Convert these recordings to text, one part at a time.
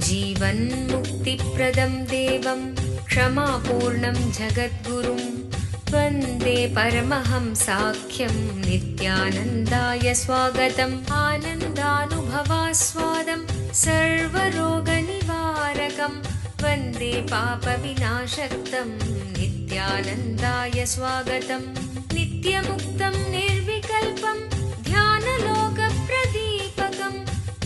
जीवन्मुक्तिप्रदं देवं क्षमापूर्णं जगद्गुरुं वन्दे परमहंसाख्यं नित्यानन्दाय स्वागतम्। आनन्दानुभवास्वादं सर्वरोगनिवारकं वन्दे पापविनाशक्तं नित्यानन्दाय स्वागतम्। नित्यमुक्तं निर्विकल्पं ध्यानलोकप्रदीपकं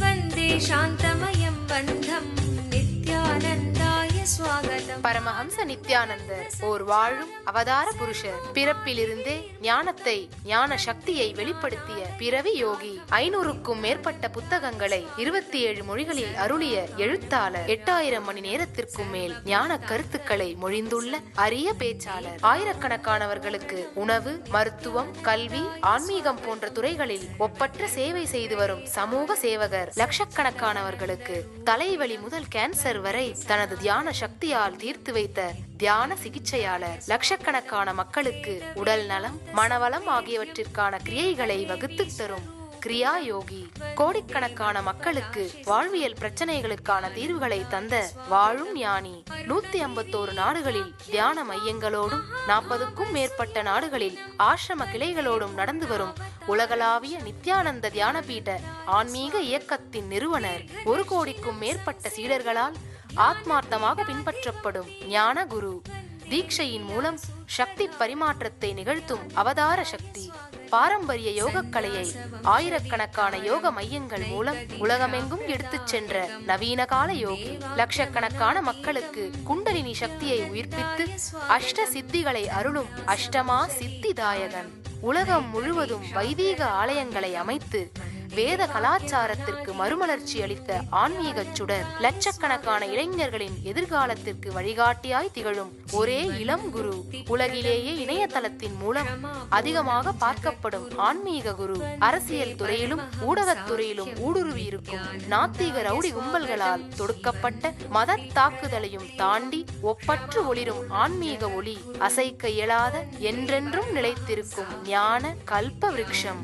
वन्दे शान्तमयं बन्धं नित्यानन्दाय स्वागतम्। பரமஹம்ச நித்யானந்தர் ஓர் வாழும் அவதார புருஷர். பிறப்பிலிருந்தே ஞானத்தை, ஞான சக்தியை வெளிப்படுத்திய பிறவி யோகி. 500க்கும் மேற்பட்ட புத்தகங்களை 27 மொழிகளில் அருளிய எழுத்தாளர். 8000 மணி நேரத்திற்கும் மேல் ஞான கருத்துக்களை மொழிந்துள்ள அரிய பேச்சாளர். ஆயிரக்கணக்கானவர்களுக்கு உணவு, மருத்துவம், கல்வி, ஆன்மீகம் போன்ற துறைகளில் ஒப்பற்ற சேவை செய்து வரும் சமூக சேவகர். லட்சக்கணக்கானவர்களுக்கு தலைவலி முதல் கேன்சர் வரை தனது தியான சக்தியால் தீர்த்து வைத்த தியான சிகிச்சையாளர். லட்சக்கணக்கான மக்களுக்கு உடல் நலம், மனவளம் ஆகியவற்றிற்கான கிரியைகளை வகுத்து தரும் கிரியா யோகி. கோடிக்கணக்கான மக்களுக்கு வாழ்வியல் பிரச்சனைகளுக்கான தீர்வுகளை தந்த வாழும் ஞானி. 151 நாடுகளில் தியான மையங்களோடும் 40க்கும் மேற்பட்ட நாடுகளில் ஆசிரம கிளைகளோடும் நடந்து வரும் உலகளாவிய நித்யானந்த தியானபீட ஆன்மீக இயக்கத்தின் நிறுவனர். 1 கோடிக்கும் மேற்பட்ட சீடர்களால் ஆத்மார்த்தமாக பின்பற்றப்படும் ஞான குரு. தீட்சையின் மூலம் சக்தி பரிமாற்றத்தை நிகழ்த்தும் அவதார சக்தி. பாரம்பரிய யோகக்கலையை ஆயிரக்கணக்கான யோக மையங்கள் மூலம் உலகமெங்கும் எடுத்துச் சென்ற நவீன கால யோகி. லட்சக்கணக்கான மக்களுக்கு குண்டலினி சக்தியை உயிர்ப்பித்து அஷ்ட சித்திகளை அருளும் அஷ்டமா சித்திதாயகன். உலகம் முழுவதும் வைதீக ஆலயங்களை அமைத்து வேத கலாச்சாரத்திற்கு மறுமலர்ச்சி அளித்த ஆன்மீக சுடர். லட்சக்கணக்கான இளைஞர்களின் எதிர்காலத்திற்கு வழிகாட்டியாய் திகழும் ஒரே இளம் குரு. உலகிலேயே இணையதளத்தின் மூலம் அதிகமாக பார்க்கப்படும் ஆன்மீக குரு. அரசியல் துறையிலும் ஊடகத்துறையிலும் ஊடுருவி இருக்கும் நாத்திக ரவுடி கும்பல்களால் தொடுக்கப்பட்ட மத தாக்குதலையும் தாண்டி ஒப்பற்று ஒளிரும் ஆன்மீக ஒளி. அசைக்க இயலாத, என்றென்றும் நிலைத்திருக்கும் ஞான கல்ப விருட்சம்.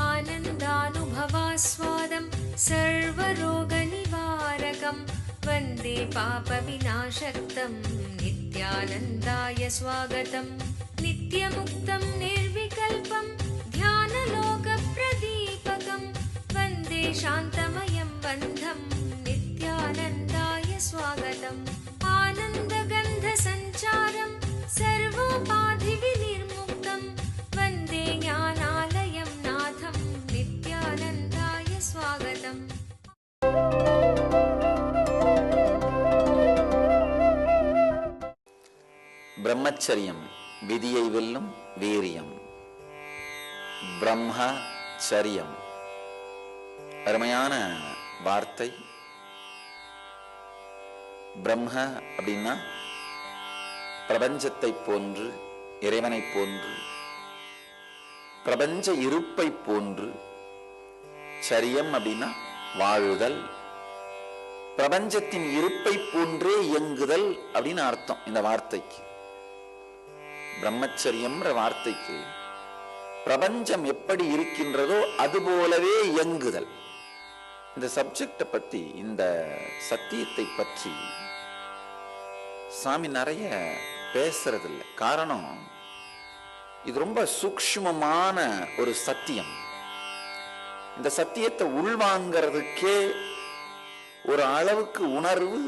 आनन्दानुभवास्वादं सर्वरोगनिवारकं वन्दे पापविनाशक्तं नित्यानन्दाय स्वागतम्। नित्यमुक्तं निर्विकल्पं ध्यानलोकप्रदीपकं वन्दे शान्तमयं बन्धं नित्यानन्दाय स्वागतम्। आनन्दगन्धसञ्चारं सर्वोपाधिविनिर्मुक्तं वन्दे ज्ञानालयं नाथं नित्यानन्दाय स्वागतम्। பிரம்மச்சரியம் விதியை வெல்லும் வீரியம். பிரம்மச்சரியம் அருமையான வார்த்தை. பிரம்ம அப்படின்னா பிரபஞ்சத்தை போன்று, இறைவனை போன்று, பிரபஞ்ச இருப்பை போன்று. சரியம் அப்படின்னா வாழுதல், பிரபஞ்சத்தின் இருப்பை போன்றே இயங்குதல் அப்படின்னு அர்த்தம் இந்த வார்த்தைக்கு. பிரம்மச்சரியம்ன்ற வார்த்தைக்கு பிரபஞ்சம் எப்படி இருக்கின்றதோ அது போலவே இயங்குதல். இந்த சப்ஜெக்டை பத்தி, இந்த சத்தியத்தை பற்றி சாமி நிறைய பேசுறது இல்லை. காரணம், இது ரொம்ப சூக்ஷ்மமான ஒரு சத்தியம். இந்த சத்தியத்தை உள்வாங்கிறதுக்கே ஒரு அளவுக்கு உணர்வு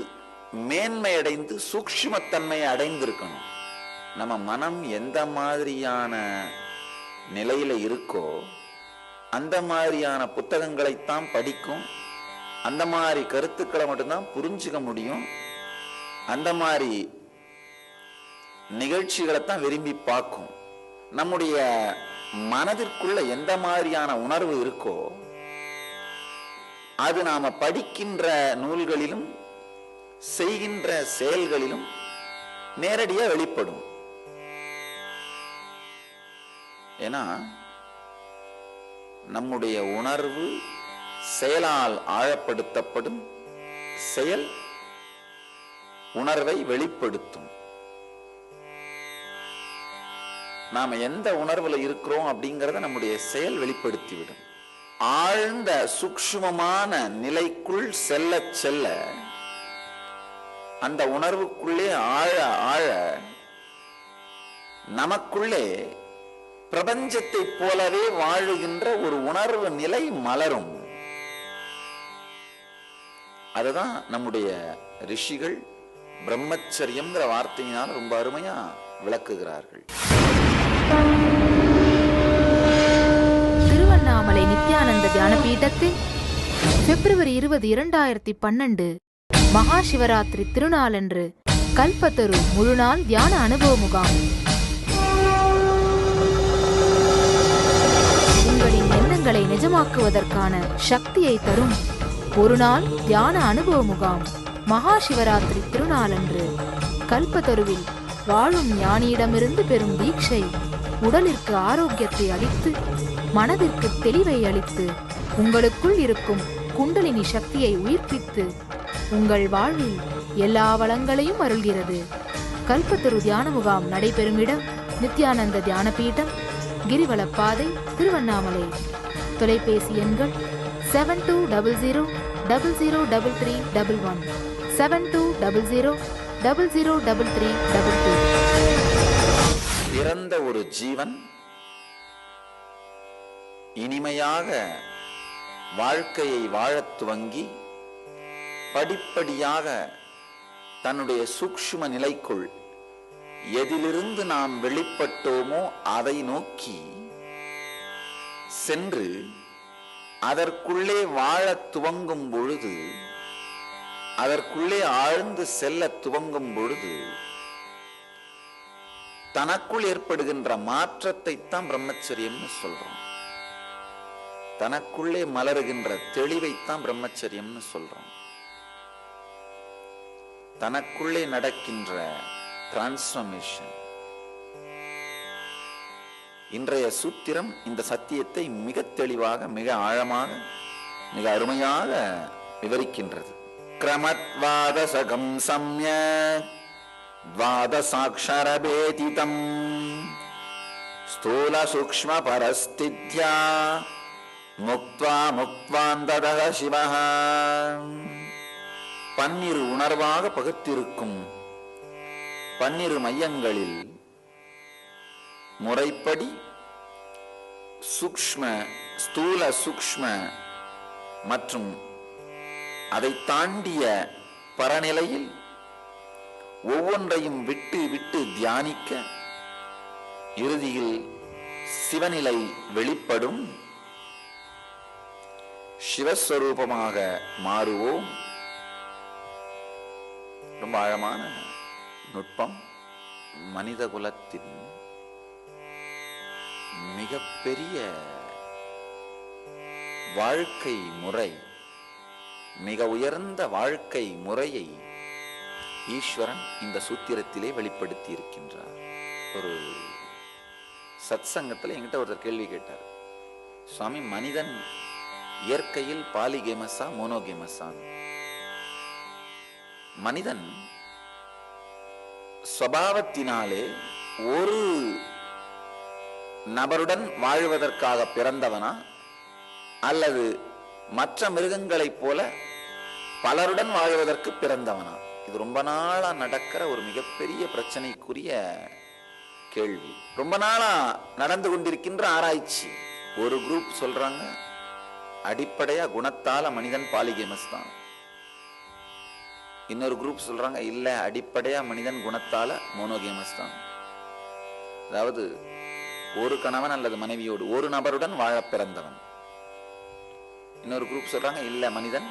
மேன்மையடைந்து சூக்ஷ்மத்தன்மையை அடைந்திருக்கணும். நம்ம மனம் எந்த மாதிரியான நிலையில இருக்கோ அந்த மாதிரியான புத்தகங்களைத்தான் படிக்கும், அந்த மாதிரி கருத்துக்களை மட்டும்தான் புரிஞ்சுக்க முடியும், அந்த மாதிரி நிகழ்ச்சிகளைத்தான் விரும்பி பார்க்கும். நம்முடைய மனதிற்குள்ள எந்த மாதிரியான உணர்வு இருக்கோ அது நாம படிக்கின்ற நூல்களிலும் செய்கின்ற செயல்களிலும் நேரடியா வெளிப்படும். ஏன்னா நம்முடைய உணர்வு செயலால் ஆழப்படுத்தப்படும், செயல் உணர்வை வெளிப்படுத்தும். நாம எந்த உணர்வுல இருக்கிறோம் அப்படிங்கறத நம்முடைய செயல் வெளிப்படுத்திவிடும். ஆழ்ந்த சூக்ஷ்மமான நிலைக்குள் செல்ல செல்ல அந்த உணர்வுக்குள்ளே ஆழ ஆழ நமக்குள்ளே பிரபஞ்சத்தை போலவே வாழுகின்ற ஒரு உணர்வு நிலை மலரும். அதுதான் நம்முடைய ரிஷிகள் பிரம்மச்சரியம்ங்கிற வார்த்தையினால் ரொம்ப அருமையா விளக்குகிறார்கள். திருவண்ணாமலை நித்யானந்த தியான பீடத்தில் பிப்ரவரி 20, 2012 மகா சிவராத்திரி திருநாளன்று கல்பத்தரு முழுநாள் தியான அனுபவ முகாம். உங்களின் எண்ணங்களை நிஜமாக்குவதற்கான சக்தியை தரும் ஒரு நாள் தியான அனுபவ முகாம். மகா சிவராத்திரி திருநாளன்று கல்பத்தருவில் வாழும் ஞானியிடமிருந்து பெறும் தீட்சை உடலிற்கு ஆரோக்கியத்தை அளித்து மனதிற்கு தெளிவை அளித்து உங்களுக்குள் இருக்கும் குண்டலினி சக்தியை உயிர்ப்பித்து உங்கள் வாழ்வில் எல்லா வளங்களையும் அருள்கிறது. கல்பத்தரு தியான முகாம் நடைபெறும் இடம் நித்யானந்த தியான பீடம், கிரிவலப்பாதை, திருவண்ணாமலை. தொலைபேசி எண்கள் 7200003311 7200003322. பிறந்த ஒரு ஜீவன் இனிமையாக வாழ்க்கையை வாழத் துவங்கி படிப்படியாக தன்னுடைய சூக்ஷ்ம நிலைக்குள் எதிலிருந்து நாம் வெளிப்பட்டோமோ அதை நோக்கி சென்று அதற்குள்ளே வாழத் துவங்கும் பொழுது, அதற்குள்ளே ஆழ்ந்து செல்ல துவங்கும் பொழுது தனக்குள் ஏற்படுகின்ற மாற்றத்தை தான் பிரம்மச்சரியம்னு சொல்றோம். தனக்குள்ளே மலருகின்ற தெளிவைத்தான் பிரம்மச்சரியம்னு சொல்றோம். தனக்குள்ளே நடக்கின்ற டிரான்ஸ்ஃபர்மேஷன். இன்றைய சூத்திரம் இந்த சத்தியத்தை மிக தெளிவாக, மிக ஆழமாக, மிக அருமையாக விவரிக்கின்றது. கிரமத்வாதசகம் சம்யக் த்வாதசாக்ஷரபேதிதம் ஸ்தூல சூக்ஷ்ம பரஸ்தித்யா முக்த்வா முக்த்வாந்ததஹ சிவஹ. 12 உணர்வாக பகுத்திருக்கும் 12 மையங்களில் முறைப்படி சூக்ஷ்ம, ஸ்தூல சூக்ஷ்ம மற்றும் அதை தாண்டிய பரநிலையில் ஒவ்வொன்றையும் விட்டு விட்டு தியானிக்க இறுதியில் சிவநிலை வெளிப்படும். சிவஸ்வரூபமாக மாறுவோம். ரொம்ப ஆழமான நுட்பம். மனித குலத்தின் மிகப்பெரிய வாழ்க்கை முறை, மிக உயர்ந்த வாழ்க்கை முறையை ஈஸ்வரன் இந்த சூத்திரத்திலே வெளிப்படுத்தி இருக்கின்றார். ஒரு சத்சங்கத்தில் என்கிட்ட ஒருத்தர் கேள்வி கேட்டார், சுவாமி, மனிதன் இயற்கையில் பாலிகேமஸா மோனோகேமஸா? மனிதன் ஸ்வபாவத்தினாலே ஒரு நபருடன் வாழ்வதற்காக பிறந்தவனா அல்லது மற்ற மிருகங்களைப் போல பலருடன் வாழ்வதற்கு பிறந்தவனா? இது ரொம்ப நாளா நடக்கிற ஒரு மிகப்பெரிய பிரச்சனைக்குரிய கேள்வி. ரொம்ப நாளா நடந்து கொண்டிருக்கின்ற ஆராய்ச்சி. ஒரு குரூப் சொல்றாங்க அடிப்படையா குணத்தால மனிதன் பாலிகேமஸ் தான். இன்னொரு குரூப் சொல்றாங்க இல்ல, அடிப்படையா மனிதன் குணத்தால மோனோகேமஸ் தான். அதாவது ஒரு கணவன் அல்லது மனைவியோடு ஒரு நபருடன் வாழ பிறந்தவன். இன்னொரு குரூப் சொல்றாங்க இல்ல, மனிதன்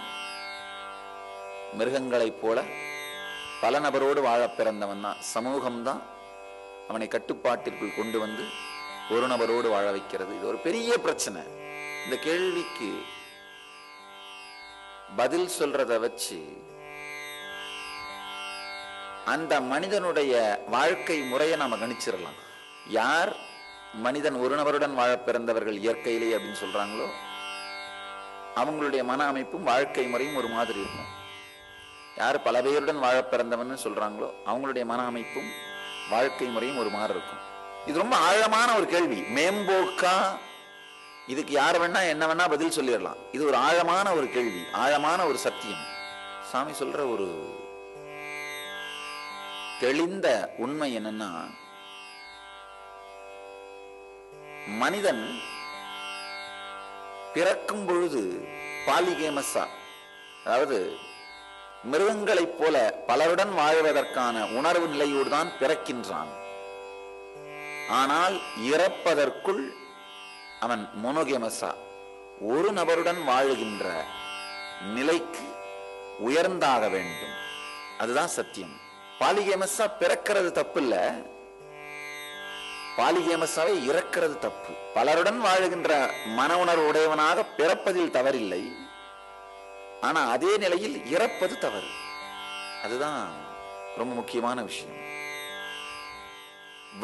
மிருகங்களைப் போல பல நபரோடு வாழ பிறந்தவன் தான். சமூகம்தான் அவனை கட்டுப்பாட்டிற்குள் கொண்டு வந்து ஒரு நபரோடு வாழ வைக்கிறது. இது ஒரு பெரிய பிரச்சனை. இந்த கேள்விக்கு பதில் சொல்றத வச்சு அந்த மனிதனுடைய வாழ்க்கை முறையை நாம கணிச்சிடலாம். யார் மனிதன் ஒரு நபருடன் வாழ பிறந்தவர்கள் இயற்கையிலே அப்படின்னு சொல்றாங்களோ அவங்களுடைய மன அமைப்பும் வாழ்க்கை முறையும் ஒரு மாதிரி இருக்கும். யார் பல பேருடன் வாழ பிறந்தவன் சொல்றாங்களோ அவங்களுடைய மன அமைப்பும் வாழ்க்கை முறையும் ஒரு மாதிரி இருக்கும். இது ரொம்ப ஆழமான ஒரு கேள்வி. மேம்போக்கா இதுக்கு யார் வேணா என்ன வேணா பதில் சொல்லிடலாம். இது ஒரு ஆழமான ஒரு கேள்வி, ஆழமான ஒரு சத்தியம். சாமி சொல்ற ஒரு தெளிந்த உண்மை என்னன்னா, மனிதன் பிறக்கும் பொழுது பாலிகேமஸா, அதாவது மிருகங்களைப் போல பலருடன் வாழ்வதற்கான உணர்வு நிலையோடு தான் பிறக்கின்றான். ஆனால் இறப்பதற்குள் அவன் மோனோகேமஸா, ஒரு நபருடன் வாழுகின்ற நிலைக்கு உயர்ந்தாக வேண்டும். அதுதான் சத்தியம். பாலிகேமஸா பிறக்கிறது தப்பு இல்ல, பாலிகேமஸாவை இறக்கிறது தப்பு. பலருடன் வாழுகின்ற மன உணர்வு உடையவனாக பிறப்பதில் தவறில்லை, ஆனா அதே நிலையில் இறப்பது தவறு. அதுதான் ரொம்ப முக்கியமான விஷயம்.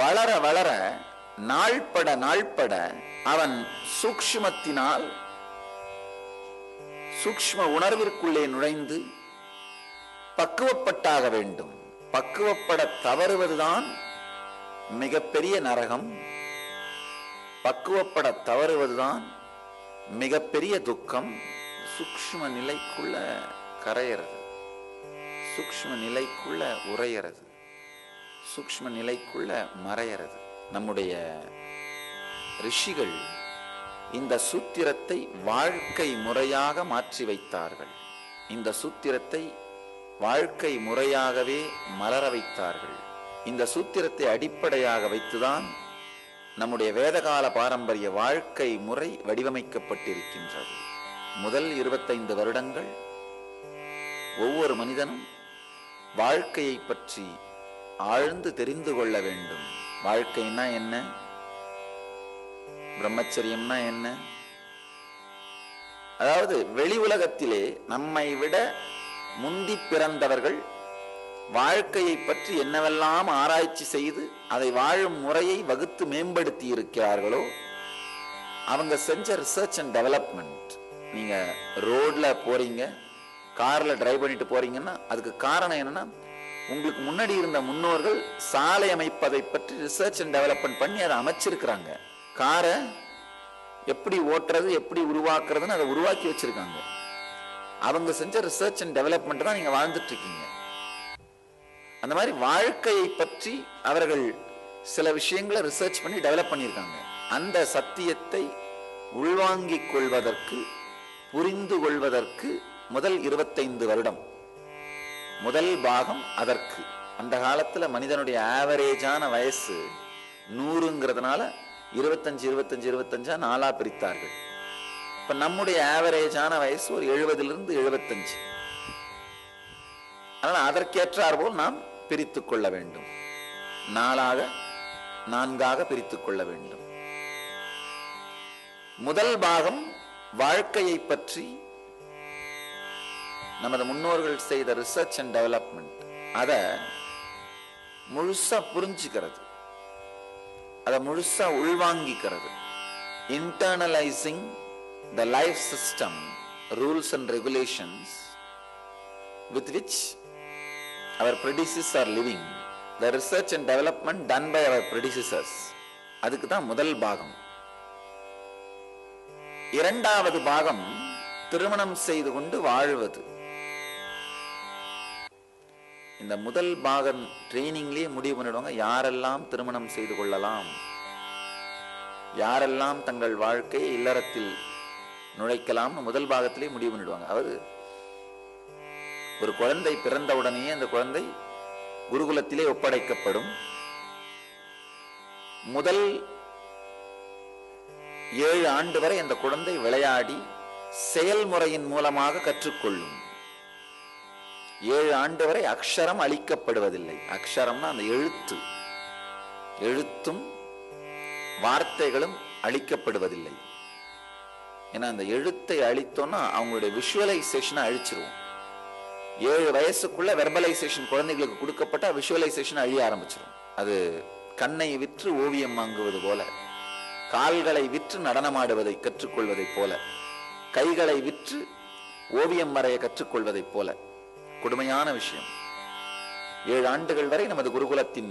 வளர வளர நாள்பட நாள்பட அவன் சூக்ஷ்மத்தினால் சூக்ஷ்ம உணர்விற்குள்ளே நுழைந்து பக்குவப்பட்டாக வேண்டும். பக்குவப்பட தவறுவதுதான் மிகப்பெரிய நரகம். பக்குவப்பட தவறுவதுதான் மிகப்பெரிய துக்கம். சூக்ஷ்ம நிலைக்குள்ள கரையிறது, சூக்ஷ்ம நிலைக்குள்ள உரையிறது, சூக்ஷ்ம நிலைக்குள்ள மறையிறது. நம்முடைய ரிஷிகள் இந்த சூத்திரத்தை வாழ்க்கை முறையாக மாற்றி வைத்தார்கள். இந்த சூத்திரத்தை வாழ்க்கை முறையாகவே மலர வைத்தார்கள். இந்த சூத்திரத்தை அடிப்படையாக வைத்துதான் நம்முடைய வேதகால பாரம்பரிய வாழ்க்கை முறை வடிவமைக்கப்பட்டிருக்கின்றது. முதல் 25 வருடங்கள் ஒவ்வொரு மனிதனும் வாழ்க்கையை பற்றி ஆழ்ந்து தெரிந்து கொள்ள வேண்டும். வாழ்க்கைன்னா என்ன, பிரம்மச்சரியம்னா என்ன, அதாவது வெளி உலகத்திலே நம்மை விட முந்தி பிறந்தவர்கள் வாழ்க்கையை பற்றி என்னவெல்லாம் ஆராய்ச்சி செய்து அதை வாழும் முறையை வகுத்து மேம்படுத்தி இருக்கிறார்களோ அவங்க செஞ்ச ரிசர்ச் அண்ட் டெவலப்மெண்ட். நீங்க ரோட்ல போறீங்க, கார்ல டிரைவ் பண்ணிட்டு போறீங்கன்னா அதுக்கு காரணம் என்னன்னா, உங்களுக்கு முன்னாடி இருந்த முன்னோர்கள் சாலை அமைப்பதை பற்றி ரிசர்ச் அண்ட் டெவலப்மெண்ட் பண்ணி அதை அமைச்சிருக்கிறாங்க. காரை எப்படி ஓட்டுறது, எப்படி உருவாக்குறதுன்னு அதை உருவாக்கி வச்சிருக்காங்க. அவங்க செஞ்ச ரிசர்ச் அண்ட் டெவலப்மெண்ட் தான் நீங்க வாழ்ந்துட்டு இருக்கீங்க. அந்த மாதிரி வாழ்க்கையை பற்றி அவர்கள் சில விஷயங்களை ரிசர்ச் பண்ணி டெவலப் பண்ணியிருக்காங்க. அந்த சத்தியத்தை உள்வாங்கிக் கொள்வதற்கு, புரிந்து கொள்வதற்கு முதல் 25 வருடம், முதல் பாகம் அதற்கு. அந்த காலத்துல மனிதனுடைய ஆவரேஜான வயசு 100ங்கிறதுனால 25 நாளா பிரித்தார்கள். இப்ப நம்முடைய ஆவரேஜான வயசு ஒரு 70 to 75. அதனால அதற்கேற்றார் போல் நாம் பிரித்துக் கொள்ள வேண்டும். 4ஆக பிரித்துக் கொள்ள வேண்டும். முதல் பாகம் வாழ்க்கையை பற்றி நமது முன்னோர்கள் செய்த ரிசர்ச் அண்ட் டெவலப்மெண்ட், அதை முழுசா புரிஞ்சுக்கிறது, அதை முழுசா உள்வாங்கிக்கிறது. Internalising the life system, rules and regulations with which our predecessors are living, the research and development done by our predecessors. அதுக்கு தான் முதல் பாகம். இரண்டாவது பாகம் திருமணம் செய்து கொண்டு வாழ்வது. இந்த முதல் பாகம் ட்ரைனிங்லயே முடிவு பண்ணிடுவாங்க யாரெல்லாம் திருமணம் செய்து கொள்ளலாம், யாரெல்லாம் தங்கள் வாழ்க்கையை இல்லறத்தில் நுழைக்கலாம்னு முதல் பாகத்திலே முடிவு பண்ணிடுவாங்க. அதாவது ஒரு குழந்தை பிறந்த உடனே அந்த குழந்தை குருகுலத்திலே ஒப்படைக்கப்படும். முதல் 7 ஆண்டு வரை அந்த குழந்தை விளையாடி செயல்முறையின் மூலமாக கற்றுக்கொள்ளும். 7 ஆண்டு வரை அக்ஷரம் அளிக்கப்படுவதில்லை. அக்ஷரம்னா அந்த எழுத்தும் வார்த்தைகளும் அளிக்கப்படுவதில்லை. ஏன்னா அந்த எழுத்தை அளித்தோம்னா அவங்களுடைய விஷுவலைசேஷனை அழிச்சிருவோம். 7 வயசுக்குள்ள வெர்பலைசேஷன் குழந்தைகளுக்கு கொடுக்கப்பட்ட விஷுவலைசேஷன் அழிய ஆரம்பிச்சிடும். அது கண்ணை விற்று ஓவியம் வாங்குவது போல, கால்களை விற்று நடனமாடுவதை கற்றுக்கொள்வதை போல, கைகளை விற்று ஓவியம் வரைய கற்றுக்கொள்வதை போல கொடுமையான விஷயம். 7 ஆண்டுகள் வரை நமது குருகுலத்தின்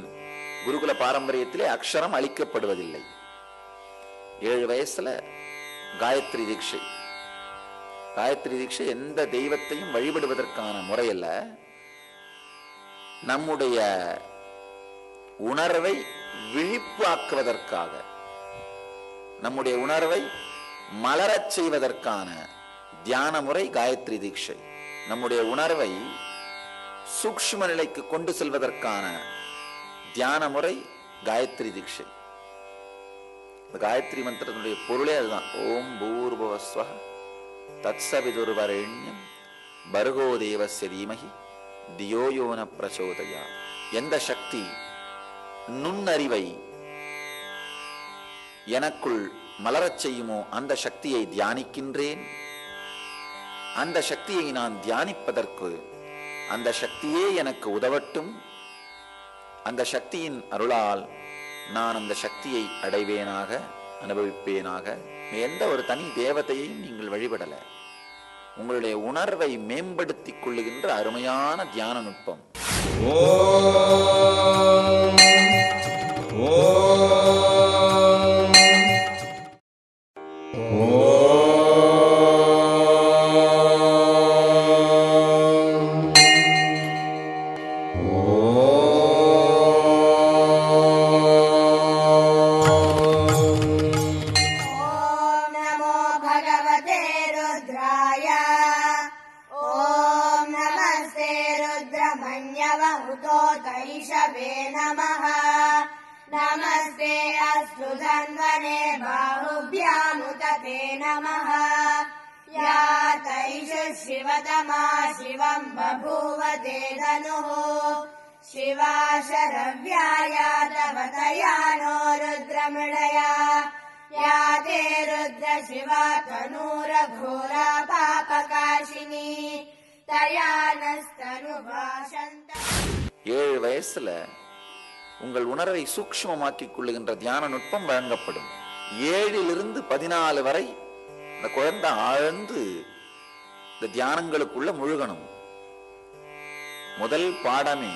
குருகுல பாரம்பரியத்திலே அக்ஷரம் அளிக்கப்படுவதில்லை. 7 வயசுல காயத்ரி தீட்சை. காயத்ரி தீட்சை எந்த தெய்வத்தையும் வழிபடுவதற்கான முறையில நம்முடைய உணர்வை விழிப்பாக்குவதற்காக, நம்முடைய உணர்வை மலரச் செய்வதற்கான தியான முறை காயத்ரி தீட்சை. நம்முடைய உணர்வை சூக்ஷ்ம நிலைக்கு கொண்டு செல்வதற்கான தியான முறை காயத்ரி தீட்சை. காயத்ரி மந்திரத்தினுடைய பொருளே அதுதான். ஓம் பூர்புவஸ்வஹ தத்சவிதுர்வரேண்யம் பர்கோ தேவஸ்ய தீமஹி தியோ யோ ந பிரச்சோதயாத். எந்த சக்தி நுண்ணறிவை எனக்குள் மலரச் செய்யுமோ அந்த சக்தியை தியானிக்கின்றேன். அந்த சக்தியை நான் தியானிப்பதற்கு அந்த சக்தியே எனக்கு உதவட்டும். அந்த சக்தியின் அருளால் நான் அந்த சக்தியை அடைவேனாக, அனுபவிப்பேனாக. எந்த ஒரு தனி தேவதையையும் நீங்கள் வழிபடல. உங்களுடைய உணர்வை மேம்படுத்திக் கொள்ளுகின்ற அருமையான தியான நுட்பம். नमस्ते अस्तु धन्वने बाहुभ्यामुदते नमः। या तैष शिवतमा शिवं बभूव ते धनुः। शिवा शरव्याया तव तया नो रुद्रमृडया। या ते रुद्र शिवा तनूरघोरा पापकाशिनी तया नस्तनुभाषन्त। 7 வயசுல உங்கள் உணர்வை சூக்ஷ்மமாக்கிக் கொள்ளுகின்ற தியான நுட்பம் வழங்கப்படும். 7லிருந்து 14 வரை இந்த குழந்தை ஆழ்ந்து இந்த தியானங்களுக்குள்ள முழுகணும். முதல் பாடமே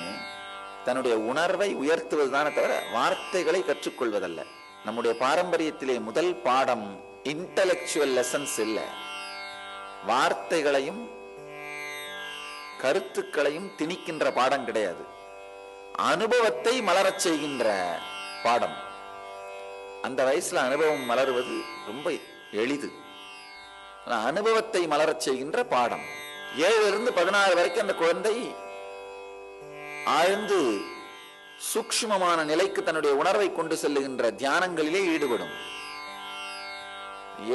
தன்னுடைய உணர்வை உயர்த்துவதுதானே தவிர வார்த்தைகளை கற்றுக்கொள்வதல்ல. நம்முடைய பாரம்பரியத்திலே முதல் பாடம் இன்டலெக்சுவல் லெசன்ஸ் இல்ல, வார்த்தைகளையும் கருத்துக்களையும் திணிக்கின்ற பாடம் கிடையாது. அனுபவத்தை மலரச் செய்கின்ற பாடம். அந்த வயசுல அனுபவம் மலருவது ரொம்ப எளிது. அனுபவத்தை மலரச் செய்கின்ற பாடம். 7லிருந்து 16 வரைக்கும் அந்த குழந்தை ஆழ்ந்து சூக்ஷ்மமான நிலைக்கு தன்னுடைய உணர்வை கொண்டு செல்லுகின்ற தியானங்களிலே ஈடுபடும்.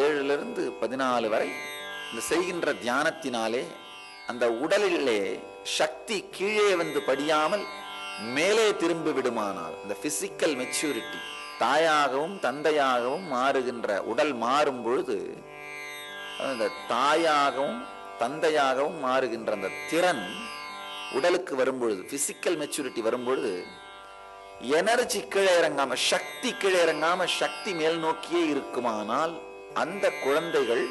7லிருந்து 14 வரை இந்த செய்கின்ற தியானத்தினாலே அந்த உடலிலே சக்தி கீழே வந்து படியாமல் மேலே திரும்பி விடுமானால், இந்த பிசிக்கல் மெச்சூரிட்டி, தாயாகவும் தந்தையாகவும் மாறுகின்ற உடல் மாறும் பொழுது, அந்த தாயாகவும் தந்தையாகவும் மாறுகின்ற அந்த திறன் உடலுக்கு வரும்பொழுது, பிசிக்கல் மெச்சூரிட்டி வரும்பொழுது, எனர்ஜி கீழே இறங்காம, சக்தி கீழே இறங்காம சக்தி மேல் நோக்கியே இருக்குமானால் அந்த குழந்தைகள்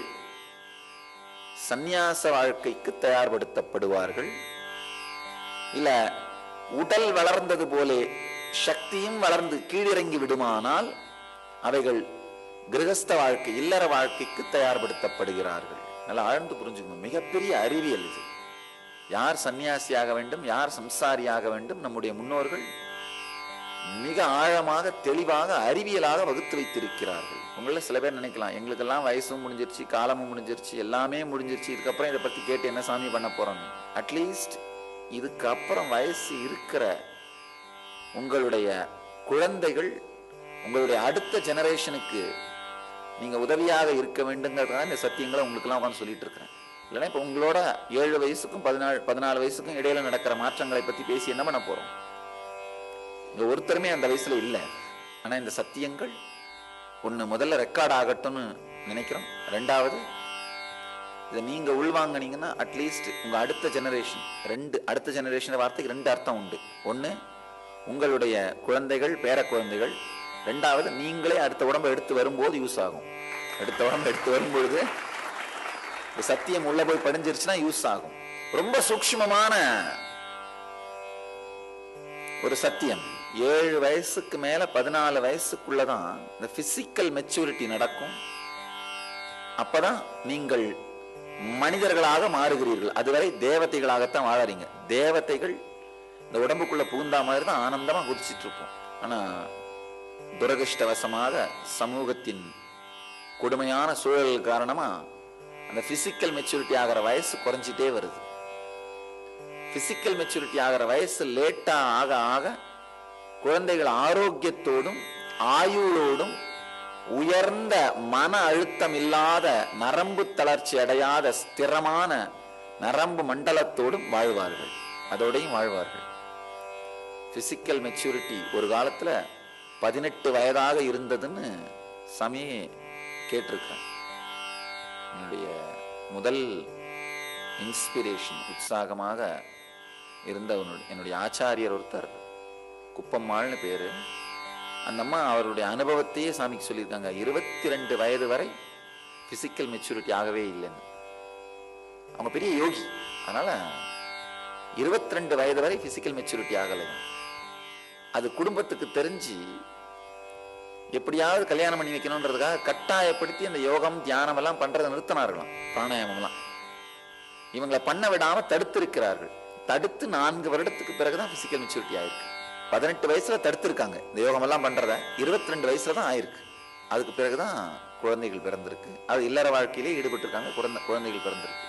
சந்நியாச வாழ்க்கைக்கு தயார்படுத்தப்படுவார்கள். இல்ல உடல் வளர்ந்தது போலே சக்தியும் வளர்ந்து கீழிறங்கி விடுமானால் அவைகள் கிரகஸ்த வாழ்க்கை, இல்லற வாழ்க்கைக்கு தயார்படுத்தப்படுகிறார்கள். நல்லா ஆழ்ந்து புரிஞ்சுக்கணும். மிகப்பெரிய அறிவியல் இது. யார் சன்னியாசியாக வேண்டும், யார் சம்சாரியாக வேண்டும், நம்முடைய முன்னோர்கள் மிக ஆழமாக தெளிவாக அறிவியலாக வகுத்து வைத்திருக்கிறார்கள். உங்கள சில பேர் நினைக்கலாம், எங்களுக்கெல்லாம் வயசும் முடிஞ்சிருச்சு, காலமும் முடிஞ்சிருச்சு, எல்லாமே முடிஞ்சிருச்சு, இதுக்கப்புறம் இதை பத்தி கேட்டு என்ன சாமி பண்ண போறோம். அட்லீஸ்ட் இதுக்கப்புறம் வயசு இருக்கிற உங்களுடைய குழந்தைகள், உங்களுடைய அடுத்த ஜெனரேஷனுக்கு நீங்க உதவியாக இருக்க வேண்டுங்கிறதுனால இந்த சத்தியங்களை உங்களுக்கு எல்லாம் உட்காந்து சொல்லிட்டு இருக்கிறேன். இல்லைன்னா இப்ப உங்களோட 7 வயசுக்கும் 14 வயசுக்கும் இடையில நடக்கிற மாற்றங்களை பத்தி பேசி என்ன பண்ண போறோம்? இங்க ஒருத்தருமே அந்த வயசுல இல்லை. ஆனா இந்த சத்தியங்கள் ஒண்ணு முதல்ல ரெக்கார்ட் ஆகட்டும்னு நினைக்கிறோம். 2வது இதை நீங்க உள்வாங்கினீங்கன்னா அட்லீஸ்ட் உங்க அடுத்த ஜெனரேஷன், அடுத்த ஜெனரேஷன் வார்த்தைக்கு 2 அர்த்தம் உண்டு. ஒண்ணு உங்களுடைய குழந்தைகள், பேர குழந்தைகள். 2வது நீங்களே அடுத்த உடம்பை எடுத்து வரும்போது யூஸ் ஆகும். அடுத்த உடம்பை எடுத்து வரும்பொழுது சத்தியம் உள்ள போய் படிஞ்சிருச்சுன்னா யூஸ் ஆகும். ரொம்ப சூக்ஷ்மமான ஒரு சத்தியம். 7 வயசுக்கு மேல 14 வயசுக்குள்ளதான் இந்த பிசிக்கல் மெச்சூரிட்டி நடக்கும். அப்பதான் நீங்கள் மனிதர்களாக மாறுகிறீர்கள். அதுவரை தேவதைகளாகத்தான் வாழறீங்க. தேவதைகள் இந்த உடம்புக்குள்ள புகுந்தா மாதிரி தான் ஆனந்தமா குதிச்சிட்டு இருப்போம். ஆனா துரதிருஷ்டவசமாக சமூகத்தின் கொடுமையான சூழல் காரணமா அந்த பிசிக்கல் மெச்சூரிட்டி ஆகிற வயசு குறைஞ்சிட்டே வருது. பிசிக்கல் மெச்சூரிட்டி ஆகிற வயசு லேட்டா ஆக ஆக குழந்தைகள் ஆரோக்கியத்தோடும் ஆயுளோடும் உயர்ந்த மன அழுத்தம் இல்லாத, நரம்பு தளர்ச்சி அடையாத ஸ்திரமான நரம்பு மண்டலத்தோடும் வாழ்வார்கள். அதோடையும் வாழ்வார்கள். பிசிக்கல் மெச்சூரிட்டி ஒரு காலத்துல 18 வயதாக இருந்ததுன்னு சாமியே கேட்டிருக்கேன். என்னுடைய முதல் இன்ஸ்பிரேஷன், உற்சாகமாக இருந்த என்னுடைய ஆச்சாரியர் ஒருத்தர், குப்பம்மாள்னு பேரு. அந்த அம்மா அவருடைய அனுபவத்தையே சாமிக்கு சொல்லியிருக்காங்க. 22 வயது வரை பிசிக்கல் மெச்சூரிட்டி ஆகவே இல்லைன்னு. அவங்க பெரிய யோகி. அதனால 22 வயது வரை பிசிக்கல் மெச்சூரிட்டி ஆகலை. அது குடும்பத்துக்கு தெரிஞ்சு எப்படியாவது கல்யாணம் பண்ணி வைக்கணும்ன்றதுக்காக கட்டாயப்படுத்தி அந்த யோகம் தியானம் எல்லாம் பண்றதை நிறுத்தினார்களாம். பிராணாயாமம் எல்லாம் இவங்களை பண்ண விடாம தடுத்திருக்கிறார்கள். தடுத்து 4 வருடத்துக்கு பிறகுதான் பிசிக்கல் மெச்சூரிட்டி ஆயிருக்கு. 18 வயசுல தடுத்திருக்காங்க இந்த யோகம் எல்லாம் பண்றத. 22 வயசுல தான் ஆயிருக்கு. அதுக்கு பிறகுதான் குழந்தைகள் பிறந்திருக்கு. அது இல்லற வாழ்க்கையிலே ஈடுபட்டு இருக்காங்க. குழந்தைகள் பிறந்திருக்கு.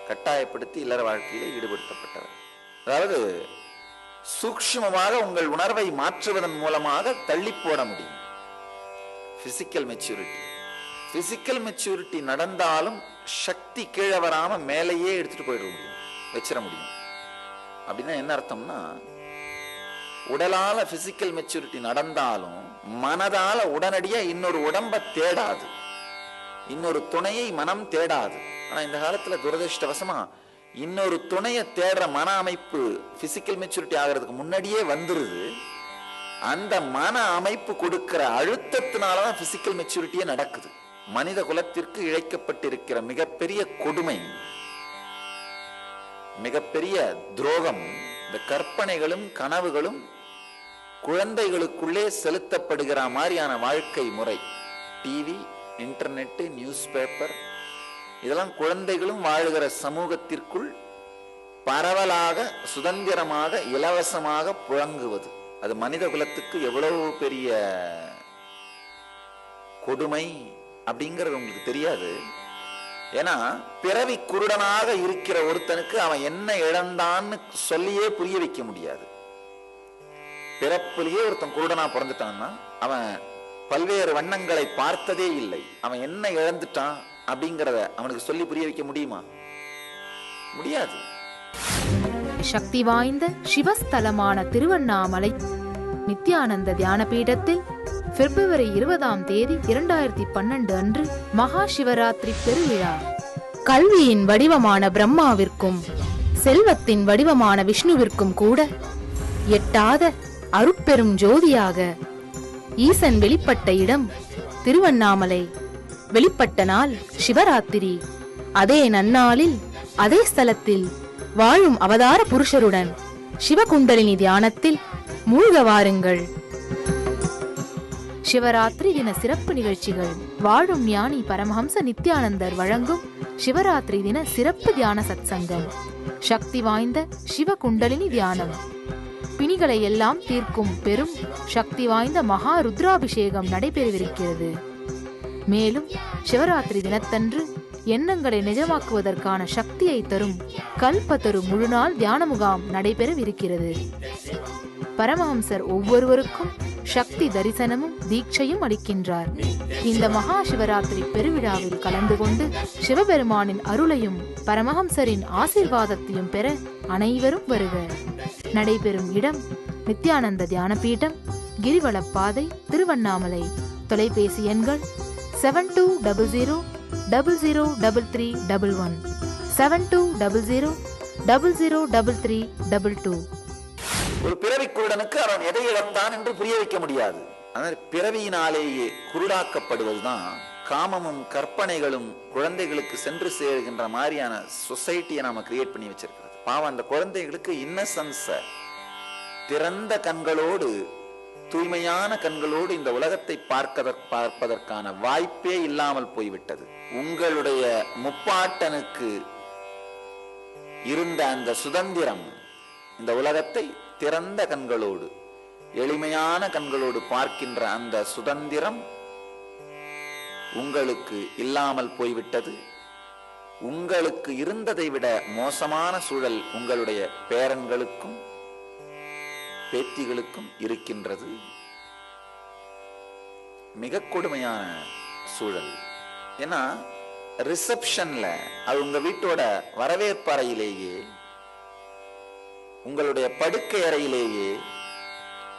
கட்டாயப்படுத்தி இல்லற வாழ்க்கையிலே ஈடுபடுத்தப்பட்டவர். அதாவது சூக்ஷ்மமாக உங்கள் உணர்வை மாற்றுவதன் மூலமாக தள்ளி போட முடியும் பிசிக்கல் மெச்சூரிட்டி. பிசிக்கல் மெச்சூரிட்டி நடந்தாலும் சக்தி கீழே வராம மேலேயே எடுத்துட்டு போயிட முடியும், வச்சிட முடியும். அப்படின்னா என்ன அர்த்தம்னா, உடலால பிசிக்கல் மெச்சூரிட்டி நடந்தாலும் மனதால உடனடியா இன்னொரு உடம்ப தேடாது, இன்னொரு துணையை மனம் தேடாது. ஆனா இந்த காலத்துல துரதிருஷ்டவசமா இன்னொரு துணையை தேடுற மன அமைப்பு பிசிக்கல் மெச்சூரிட்டி ஆகிறதுக்கு முன்னாடியே வந்துருது. அந்த மன அமைப்பு கொடுக்கிற அழுத்தத்தினாலதான் பிசிக்கல் மெச்சூரிட்டியே நடக்குது. மனித குலத்திற்கு இழைக்கப்பட்டிருக்கிற மிகப்பெரிய கொடுமை, மிகப்பெரிய துரோகம், இந்த கற்பனைகளும் கனவுகளும் குழந்தைகளுக்குள்ளே செலுத்தப்படுகிற மாதிரியான வாழ்க்கை முறை. டிவி, இன்டர்நெட், நியூஸ் பேப்பர், இதெல்லாம் குழந்தைகளும் வாழுகிற சமூகத்திற்குள் பரவலாக சுதந்திரமாக இலவசமாக புழங்குவது. அது மனித குலத்துக்கு எவ்வளவு பெரிய கொடுமை அப்படிங்கிறது உங்களுக்கு தெரியாது. ஏன்னா பிறவி குருடனாக இருக்கிற ஒருத்தனுக்கு அவன் என்ன இழந்தான்னு சொல்லியே புரிய வைக்க முடியாது. பிறப்பிலேயே ஒருத்தன் குருடனா பிறந்துட்டான்னா அவன் பல்வேறு வண்ணங்களை பார்த்ததே இல்லை. அவன் என்ன இழந்துட்டான் அப்படிங்கிறத அவனுக்கு சொல்லி புரிய வைக்க முடியுமா? முடியாது. சக்தி வாய்ந்த சிவஸ்தலமான திருவண்ணாமலை நித்யானந்த தியான பீடத்தில் பிப்ரவரி 20ஆம் தேதி 2012 அன்று மகா சிவராத்திரி பெருவிழா. கல்வியின் வடிவமான பிரம்மாவிற்கும் செல்வத்தின் வடிவமான விஷ்ணுவிற்கும் கூட எட்டாத அருட்பெரும் ஜோதியாக ஈசன் வெளிப்பட்ட இடம் திருவண்ணாமலை. வெளிப்பட்ட நாள் சிவராத்திரி. அதே நன்னாளில் அதே ஸ்தலத்தில் வாழும் அவதார புருஷருடன் சிவகுண்டலினி தியானத்தில் மூழ்க வாருங்கள். சிவராத்திரி தின சிறப்பு நிகழ்ச்சிகள். வாழும் ஞானி பரமஹம்ச நித்யானந்தர் வழங்கும் சிவராத்திரி தின சிறப்பு தியான சத்சங்கம். சக்தி வாய்ந்த சிவகுண்டலினி தியானம். பிணிகளை எல்லாம் தீர்க்கும் பெரும் சக்தி வாய்ந்த மகா ருத்ராபிஷேகம் நடைபெறவிருக்கிறது. மேலும் சிவராத்திரி தினத்தன்று எண்ணங்களை நிஜமாக்குவதற்கான சக்தியை தரும் கல்பத்தரு முழுநாள் தியான முகாம் நடைபெறவிருக்கிறது. பரமஹம்சர் ஒவ்வொருவருக்கும் சக்தி தரிசனமும் தீட்சையும் அளிக்கின்றார். இந்த மகா சிவராத்திரி பெருவிழாவில் கலந்து கொண்டு சிவபெருமானின் அருளையும் பரமஹம்சரின் ஆசீர்வாதத்தையும் பெற அனைவரும் வருக. நடைபெறும் இடம் நித்யானந்த தியான பீடம், கிரிவலப்பாதை, திருவண்ணாமலை. தொலைபேசி எண்கள் 7200003311 7200003322. ஒரு பிறவி குருடனுக்கு அவன் எதை இழந்தான் என்று புரிய வைக்க முடியாது. ஆனால் பிறவியினாலேயே குருடாக்கப்படுவதுதான் காமமும் கற்பனைகளும் குழந்தைகளுக்கு சென்று சேருகின்ற மாதிரியான சொசைட்டியை நாம கிரியேட் பண்ணி வச்சிருக்கிறது. பாவம், அந்த குழந்தைகளுக்கு இன்னசென்ஸ திறந்த கண்களோடு, தூய்மையான கண்களோடு இந்த உலகத்தை பார்ப்பதற்கான வாய்ப்பே இல்லாமல் போய்விட்டது. உங்களுடைய முப்பாட்டனுக்கு இருந்த அந்த சுதந்திரம், இந்த உலகத்தை திறந்த கண்களோடு, எளிமையான கண்களோடு பார்க்கின்ற அந்த சுதந்திரம் உங்களுக்கு இல்லாமல் போய்விட்டது. உங்களுக்கு இருந்ததை விட மோசமான சூழல் உங்களுடைய பேரன்களுக்கும் பேத்திகளுக்கும் இருக்கின்றது. மிக கொடுமையான சூழல். ஏன்னா ரிசப்ஷன்ல, அது உங்க வீட்டோட வரவேற்பறையிலேயே, உங்களுடைய படுக்கை அறையிலேயே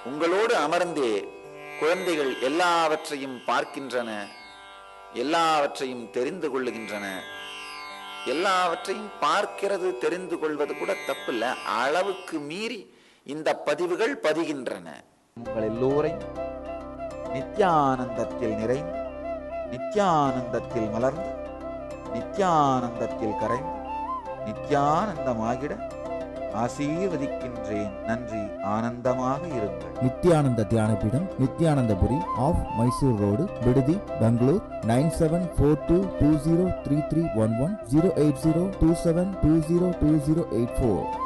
உங்களோடு அமர்ந்தே குழந்தைகள் எல்லாவற்றையும் பார்க்கின்றன, எல்லாவற்றையும் தெரிந்து கொள்ளுகின்றன. எல்லாவற்றையும் பார்க்கிறது, தெரிந்து கொள்வது கூட தப்பில்லை, அளவுக்கு மீறி இந்த பதிவுகள் பதிகின்றன. உங்கள் எல்லோரையும் நித்யானந்தத்தில் நிறைந்து, நித்யானந்தத்தில் மலர்ந்து, நித்யானந்தத்தில் கரைந்து, நித்யானந்தமாகிட ஆசீர்வதிக்கின்றேன். நன்றி. ஆனந்தமாக இருங்கள். நித்யானந்த தியானபீடம், நித்யானந்தபுரி ஆஃப் மைசூர் ரோடு, விடுதி, பெங்களூர். 9742203311 08027202084.